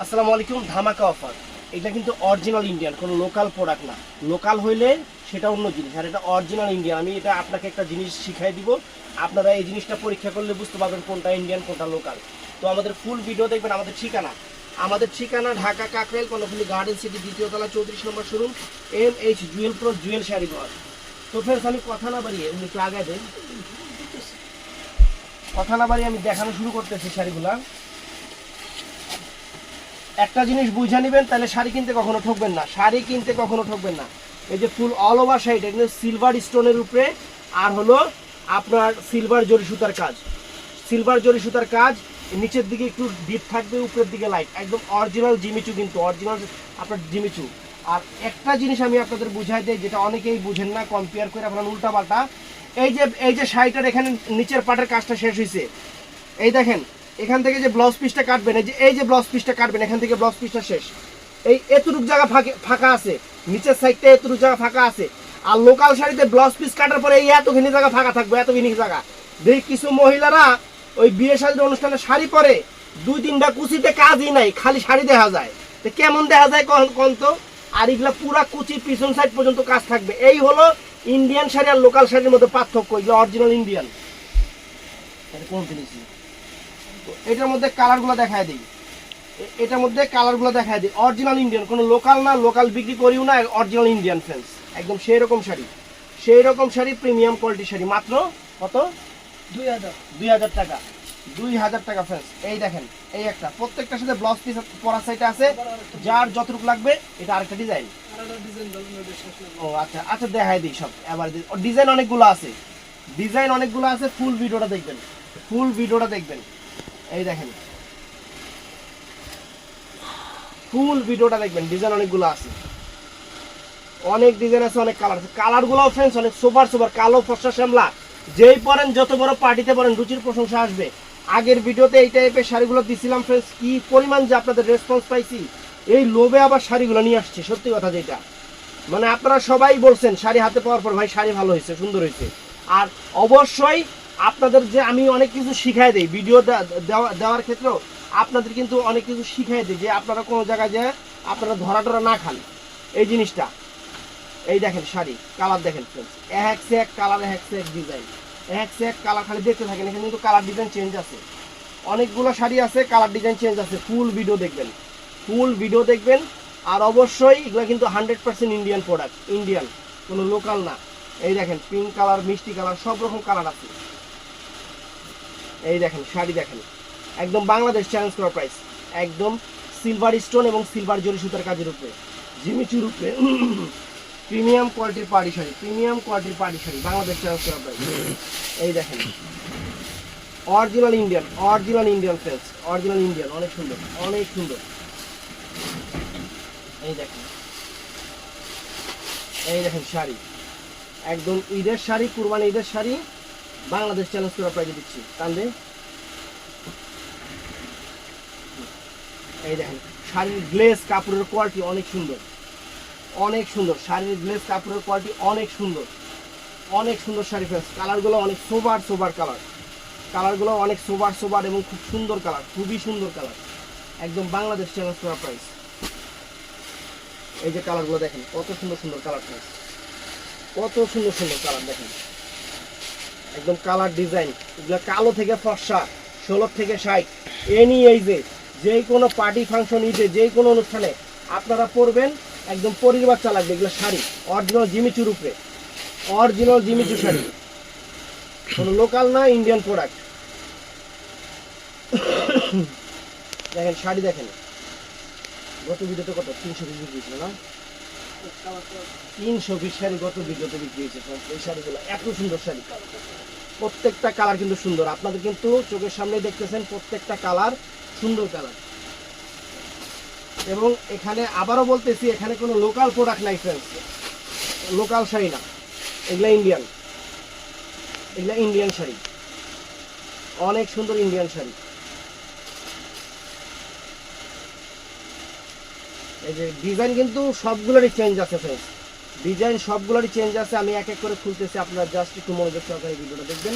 আসসালামু আলাইকুম। ধামাকা অফার, এটা কিন্তু অরিজিনাল ইন্ডিয়ান, কোনো লোকাল প্রোডাক্ট না। লোকাল হইলে সেটা অন্য জিনিস, আর এটা অরিজিনাল ইন্ডিয়ান। আমি এটা আপনাকে একটা জিনিস শিখাই দিব, আপনারা এই জিনিসটা পরীক্ষা করলে বুঝতে পারবেন কোনটা ইন্ডিয়ান কোনটা লোকাল। তো আমাদের ফুল ভিডিও দেখবেন। আমাদের ঠিকানা ঢাকা কাকরাইল কর্ণফুলী গার্ডেন সিটি, দ্বিতীয় তলা, 34 নম্বর showroom, MH Jewel Pro Jewel sari ঘর। তো ফ্রেন্ডস, আমি কথা না বাড়িয়ে একটু আগে দেন, আমি দেখানো শুরু করতেছি শাড়িগুলা। একটা জিনিস বুঝে নেবেন, তাহলে শাড়ি কিনতে কখনো ঠকবেন না। এই যে ফুল অল ওভার শাড়ি, এটা কিন্তু সিলভার স্টোনের উপরে, আর হলো আপনার সিলভার জরি সুতার কাজ। নিচের দিকে একটু ডিপ থাকবে, উপরের দিকে লাইট, একদম অরিজিনাল জিমিচু, কিন্তু অরিজিনাল আপনার জিমিচু। আর একটা জিনিস আমি আপনাদের বুঝাই দিই, যেটা অনেকেই বুঝেন না, কম্পেয়ার করে আপনার উল্টা পাল্টা। এই যে শাড়িটার এখানে নিচের পাটের কাজটা শেষ হয়েছে, এই দেখেন এখান থেকে যে ব্লাউজ পিসটা কাটবেন, এই যে ব্লাউজ পিসটা কাটবেন, এখান থেকে ব্লাউজ পিসটা শেষ। এই এতটুক জায়গা ফাঁকা আছে, নিচের সাইডটা এতটুক জায়গা ফাঁকা আছে। আর লোকাল শাড়িতে ব্লাউজ পিস কাটার পরে এই এতখানি জায়গা ফাঁকা থাকবে, এতখানি জায়গা। দেখি কিছু মহিলারা ওই বিয়ে শাড়ির অনুষ্ঠানে শাড়ি পরে 2-3টা কুচিতে কাজই নাই, খালি শাড়ি দেখা যায়। তো কেমন দেখা যায় কোন তো? আর এগুলা পুরা কুচি পিছন সাইড পর্যন্ত কাজ থাকবে। এই হলো ইন্ডিয়ান শাড়ি আর লোকাল শাড়ির মধ্যে পার্থক্য। এগুলো অরিজিনাল ইন্ডিয়ান। কোন জিনিস এটার মধ্যে কালারগুলো দেখায় দিই, অরিজিনাল ইন্ডিয়ান, কোনো লোকাল না। লোকাল বিক্রি করিও না, অরিজিনাল ইন্ডিয়ান ফ্রেন্ডস। একদম সেই রকম শাড়ি, প্রিমিয়াম কোয়ালিটি শাড়ি। মাত্র কত? 2000 টাকা। 2000 টাকা ফ্রেন্ডস। এই দেখেন, এই একটা, প্রত্যেকটার সাথে ব্লাউজ পিস পরা সাইডে আছে, যার যতটুকু লাগবে। এটা আরেকটা ডিজাইন। ও আচ্ছা দেখাই দিই সব এবার। ডিজাইন অনেকগুলো আছে, ফুল ভিডিওটা দেখবেন। এই দেখেন, ফুল ভিডিওটা দেখবেন, ডিজাইন অনেকগুলো আছে, অনেক ডিজাইন আছে, অনেক কালার আছে। কালারগুলো ফ্রেন্ডস অনেক সুপার, কালো, ফর্সা, শ্যামলা, যেই পরেন, যত বড় পার্টিতে পরেন, রুচির প্রশংসা আসবে। আগের ভিডিওতে এই টাইপের শাড়িগুলো দিছিলাম ফ্রেন্ডস, কি পরিমাণ যে আপনাদের রেসপন্স পাইছি। এই লোভে আবার শাড়িগুলো নিয়ে আসছে, সত্যি কথা যেটা, মানে আপনারা সবাই বলছেন শাড়ি হাতে পাওয়ার পর, ভাই শাড়ি ভালো হয়েছে, সুন্দর হয়েছে। আর অবশ্যই আপনাদের যে আমি অনেক কিছু শিখাই দিই ভিডিও দেওয়ার ক্ষেত্রেও, আপনাদের কিন্তু অনেক কিছু শিখাই দিই, যে আপনারা কোনো জায়গায় যে আপনারা ধরা না খান। এই জিনিসটা, এই দেখেন শাড়ি কালার দেখেন ফ্রেন্ডস, এক সে এক কালার, এক সে এক ডিজাইন, খালি দেখতে থাকেন। এখানে কিন্তু কালার ডিজাইন চেঞ্জ আছে, অনেকগুলো শাড়ি আছে, কালার ডিজাইন চেঞ্জ আছে। ফুল ভিডিও দেখবেন। আর অবশ্যই এগুলো কিন্তু 100% ইন্ডিয়ান প্রোডাক্ট, ইন্ডিয়ান, কোনো লোকাল না। এই দেখেন পিঙ্ক কালার, মিষ্টি কালার, সব রকম কালার আছে। এই দেখেন শাড়ি দেখেন, একদম বাংলাদেশ চ্যালেঞ্জ করা প্রাইস, একদম সিলভার স্টোন এবং সিলভার জরি সুতার কাজের উপরে, জিমিচুর উপরে, প্রিমিয়াম কোয়ালিটির পাড়ি শাড়ি, বাংলাদেশ চ্যালেঞ্জ করা প্রাইস। এই দেখেন original Indian friends, original Indian, অনেক সুন্দর। এই দেখেন শাড়ি, একদম ঈদের শাড়ি, কুরবানি ঈদের শাড়ি, বাংলাদেশ চ্যালেঞ্জ করা প্রাইজে দিচ্ছি। কান্দে এই দেখেন শাড়ির গ্লেজ কাপড়ের কোয়ালিটি অনেক সুন্দর, শাড়ির গ্লেজ কাপড়ের কোয়ালিটি অনেক সুন্দর শাড়ি ফ্রেন্ডস। কালারগুলো অনেক সোবার এবং খুব সুন্দর কালার, খুবই সুন্দর কালার, একদম বাংলাদেশ চ্যালেঞ্জ করা প্রাইস। এই যে কালারগুলো দেখেন, কত সুন্দর কালার ফ্রেন্ডস, কালার দেখেন, একদম কালার ডিজাইন। এগুলো কালো থেকে ফর্সা, 16 থেকে 60, এনি এই যে কোনো পার্টি ফাংশন, ঈদে যে কোনো অনুষ্ঠানে আপনারা পরবেন, একদম পরির বাচ্চা লাগবে। এগুলো শাড়ি অরিজিনাল জিমিচুর উপরে, শাড়ি, কোনো লোকাল না, ইন্ডিয়ান প্রোডাক্ট। দেখেন শাড়ি দেখেন, গত ভিডিওতে কত 320 বিক্রি হয়েছিল না? 320 শাড়ি গত ভিডিওতে বিক্রি হয়েছে। এই শাড়িগুলো এত সুন্দর শাড়ি, প্রত্যেকটা কালার কিন্তু সুন্দর। আপনাদের কিন্তু চোখের সামনে দেখতেছেন, প্রত্যেকটা কালার সুন্দর কালার। এবং এখানে আবারও বলতেছি, এখানে কোনো লোকাল প্রোডাক্ট নাই ফ্রেন্ডস, লোকাল শাড়ি না, এগুলা ইন্ডিয়ান শাড়ি, অনেক সুন্দর ইন্ডিয়ান শাড়ি। এই যে ডিজাইন কিন্তু সবগুলোরই চেঞ্জ আছে ফ্রেন্ডস, আমি এক এক করে খুলতেছি, আপনারা জাস্ট একটু মনোযোগ সহকারে ভিডিওটা দেখবেন,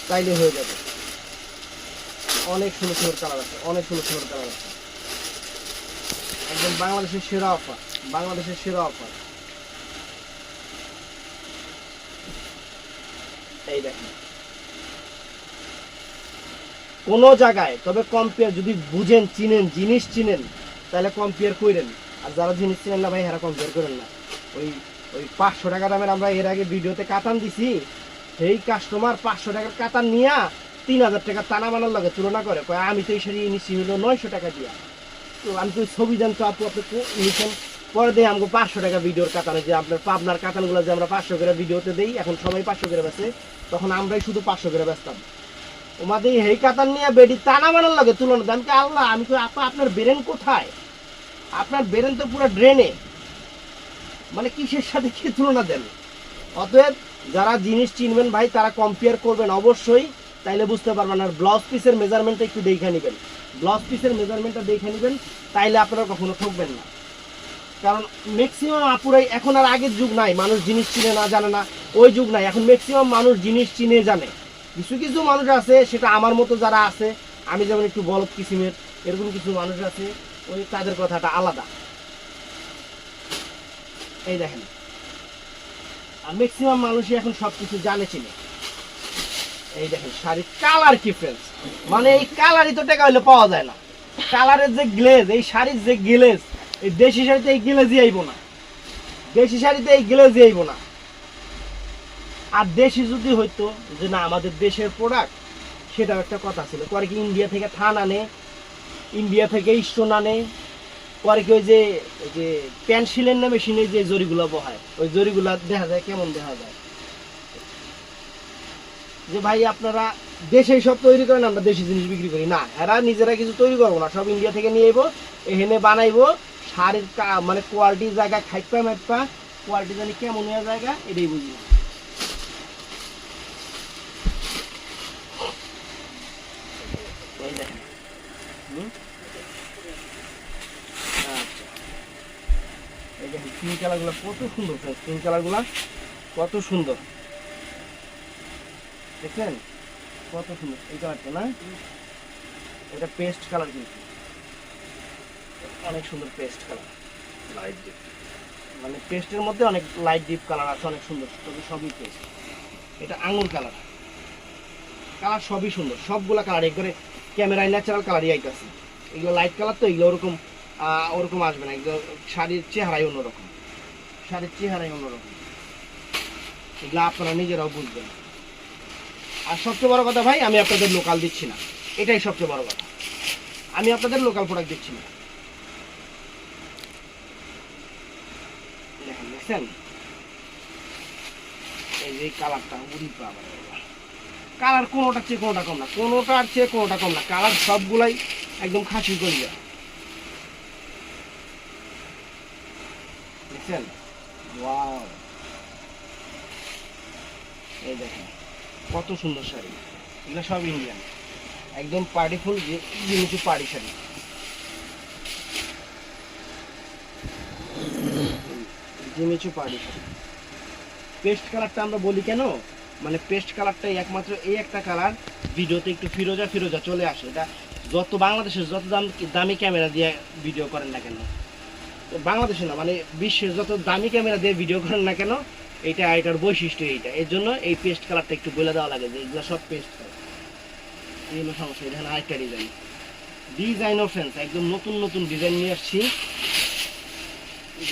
তাইলে হয়ে যাবে। অনেক সুন্দর কালার আছে, একদম বাংলাদেশের সেরা অফার, বাংলাদেশের সেরা অফার। এই দেখেন কোন জায়গায়, তবে কম্পেয়ার যদি বুঝেন, চিনেন, জিনিস চিনেন, তাহলে কম্পেয়ার করেন। আর যারা জিনিস চিনেন না ভাই, এরা কম্পেয়ার করেন না। ওই ওই 500 টাকা দামের আমরা এর আগে ভিডিওতে কাতান দিছি, সেই কাস্টমার 500 টাকার কাতান নিয়ে 3000 টাকা টানা বানার লাগে তুলনা করে, কয় আমি তো এই শাড়ি নিচ্ছি হলো 900 টাকা দিয়া। তো আমি তো ছবি দেন তো আপু, আপনি নিয়েছেন, পরে দিয়ে আমাকে 500 টাকা ভিডিওর কাতানে, যে আপনার পাবনার কাতানগুলো যে আমরা 500 করে ভিডিওতে দিই, এখন সবাই 500 করে বেচে, তখন আমরাই শুধু 500 করে বেচতাম। ওমাদের এই কাতান নিয়ে বেডি টানা বানার লাগে তুলনা দেন। আমি আল্লাহ, আমি তো আপা আপনার বেরেন কোথায়? আপনার বেরেন তো পুরো ড্রেনে, মানে কিসের সাথে কি তুলনা দেন? অতএব যারা জিনিস চিনবেন ভাই, তারা কম্পেয়ার করবেন অবশ্যই, তাইলে বুঝতে পারবেন। আর ব্লাউজ পিসের মেজারমেন্টটা একটু দেখে নেবেন, ব্লাউজ পিসের মেজারমেন্টটা দেখে নেবেন, তাইলে আপনারা কখনো ঠকবেন না। কারণ ম্যাক্সিমাম আপুরাই, এখন আর আগের যুগ নাই মানুষ জিনিস চিনে না জানে না, ওই যুগ নাই। এখন ম্যাক্সিমাম মানুষ জিনিস চিনে জানে। কিছু কিছু মানুষ আছে, সেটা আমার মতো যারা আছে, আমি যেমন একটু বলদ কিসিমের, এরকম কিছু মানুষ আছে, ওই তাদের কথাটা আলাদা। এই দেখেন, আর ম্যাক্সিমাম মানুষই এখন সবকিছু জানে চিনে। এই দেখেন শাড়ির কালার কি ফ্রেন্ডস, মানে এই কালারই তো টাকা হইলে পাওয়া যায় না। কালারের যে গ্লেজ, এই শাড়ির যে গ্লেজ, এই দেশি শাড়িতে এই গ্লেজই আইব না, দেশি শাড়িতে এই গ্লেজই আইব না। আর দেশি যদি হইতো যে না আমাদের দেশের প্রোডাক্ট, সেটাও একটা কথা ছিল। পরে কি ইন্ডিয়া থেকে থান আনে, ইন্ডিয়া থেকে স্টোন আনে, পরে কি ওই যে পেন্সিলের না মেশিনে যে জরিগুলো বহায়, ওই জরিগুলা দেখা যায় কেমন দেখা যায়। যে ভাই আপনারা দেশে সব তৈরি করেন, আমরা দেশি জিনিস বিক্রি করি না, এরা নিজেরা কিছু তৈরি করবো না, সব ইন্ডিয়া থেকে নিয়ে আইবো, এখানে বানাইবো। শাড়ির মানে কোয়ালিটির জায়গা খাইপা মাইপা, কোয়ালিটি জানি কেমন হওয়ার জায়গা, এটাই বুঝি না। এই দেখেন, আচ্ছা এই দেখেন পিঙ্ক কালারগুলো কত সুন্দর, পিঙ্ক কালারগুলো কত সুন্দর, দেখছেন কত সুন্দর এই কালারটা না? এটা পেস্ট কালার, কিন্তু অনেক সুন্দর পেস্ট কালার, লাইট ডিপ, মানে পেস্টের মধ্যে অনেক লাইট ডিপ কালার আছে, অনেক সুন্দর, তবে সবই পেস্ট। এটা আঙুর কালার, কালার সবই সুন্দর, সবগুলা কালার একবারে ক্যামেরায় ন্যাচারাল কালারই আইতেছে। এগুলো লাইট কালার তো, এগুলো ওরকম ওরকম আসবে না, এগুলো শাড়ির চেহারাই অন্যরকম, শাড়ির চেহারাই অন্যরকম, এগুলো আপনারা নিজেরাও বুঝবেন। আর সবচেয়ে বড় কথা ভাই, আমি আপনাদের লোকাল দিচ্ছি না, এটাই সবচেয়ে বড় কথা, আমি আপনাদের লোকাল প্রোডাক্ট দিচ্ছি না। দেখেন, দেখছেন এই যে কালারটা, উড়ি পাবা, কালার কোনোটার চেয়ে কোনোটা কম না, কোনোটার চেয়ে কোনোটা কম না, কালার সবগুলাই একদম খাসি করিয়া, দেখছেন? ওয়াও, এই দেখেন কত সুন্দর শাড়ি, এগুলো সব ইন্ডিয়ান, একদম পার্টিফুল জিনিস, party sari. Jimmy Choo party sari, paste কালারটা আমরা বলি কেন, মানে পেস্ট কালারটাই একমাত্র এই একটা কালার ভিডিওতে একটু ফিরোজা ফিরোজা চলে আসে। এটা যত বাংলাদেশের যত দামি ক্যামেরা দিয়ে ভিডিও করেন না কেন, বাংলাদেশে না মানে বিশ্বের যত দামি ক্যামেরা দিয়ে ভিডিও করেন না কেন, এটার বৈশিষ্ট্য এইটা। এর জন্য এই পেস্ট কালারটা একটু বলে দেওয়া লাগে যে এগুলো সব পেস্ট কালার। এই হলো সমস্যা। এখানে আরেকটা ডিজাইন অফ ফ্রেন্ডস, একদম নতুন নতুন ডিজাইন নিয়ে আসছি,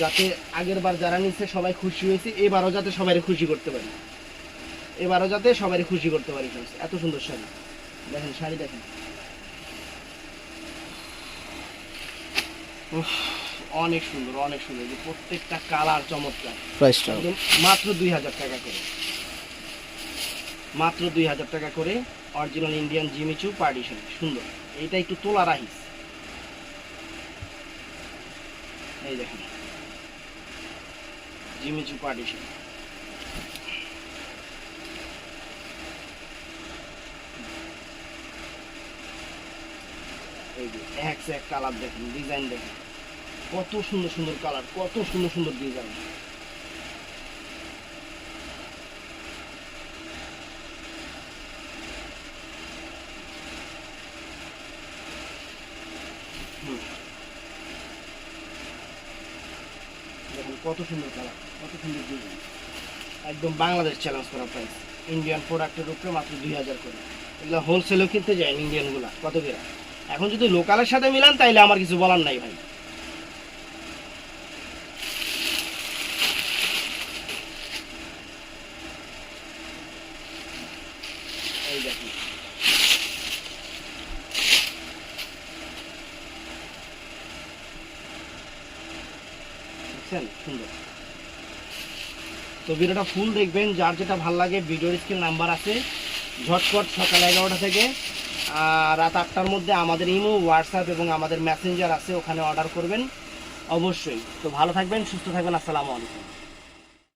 যাতে আগের বার যারা নিচ্ছে সবাই খুশি হয়েছে, এবারও যাতে সবাই খুশি করতে পারি, এবারও যাতে সবাই খুশি করতে পারি ফ্রেন্ডস। এত সুন্দর শাড়ি, দেখেন শাড়ি দেখেন, অনেক সুন্দর, অনেক সুন্দর, যে প্রত্যেকটা কালার চমৎকার। প্রাইসটা মাত্র 2000 টাকা করে, মাত্র 2000 টাকা করে, original Indian Jimmy Choo party sari, সুন্দর। এইটা একটু তোলা রাহিস, এই দেখেন জিমিচু পার্টি শাড়ি, এই যে এক এক কালার দেখেন, ডিজাইন দেখেন, কত সুন্দর সুন্দর কালার, কত সুন্দর সুন্দর ডিজাইন। কত সুন্দর কালার, কত সুন্দর ডিজাইন, একদম বাংলাদেশ চ্যালেঞ্জ করা প্রাইস। ইন্ডিয়ান প্রোডাক্টের উপরে মাত্র 2000 করে। এগুলো হোলসেলেও কিনতে যায় ইন্ডিয়ানগুলা কত করে। এখন যদি লোকালের সাথে মিলান তাইলে আমার কিছু বলার নাই ভাই। এই দেখুন দেখছেন সুন্দর। তো ভিডিওটা ফুল দেখবেন, যার যেটা ভালো লাগে ভিডিওর স্ক্রিন নাম্বার আছে, ঝটপট সকাল 11টা থেকে রাত 8টার মধ্যে আমাদের ইমো, হোয়াটসঅ্যাপ এবং আমাদের মেসেঞ্জার আছে, ওখানে অর্ডার করবেন অবশ্যই। তো ভালো থাকবেন, সুস্থ থাকবেন, আসসালামু আলাইকুম।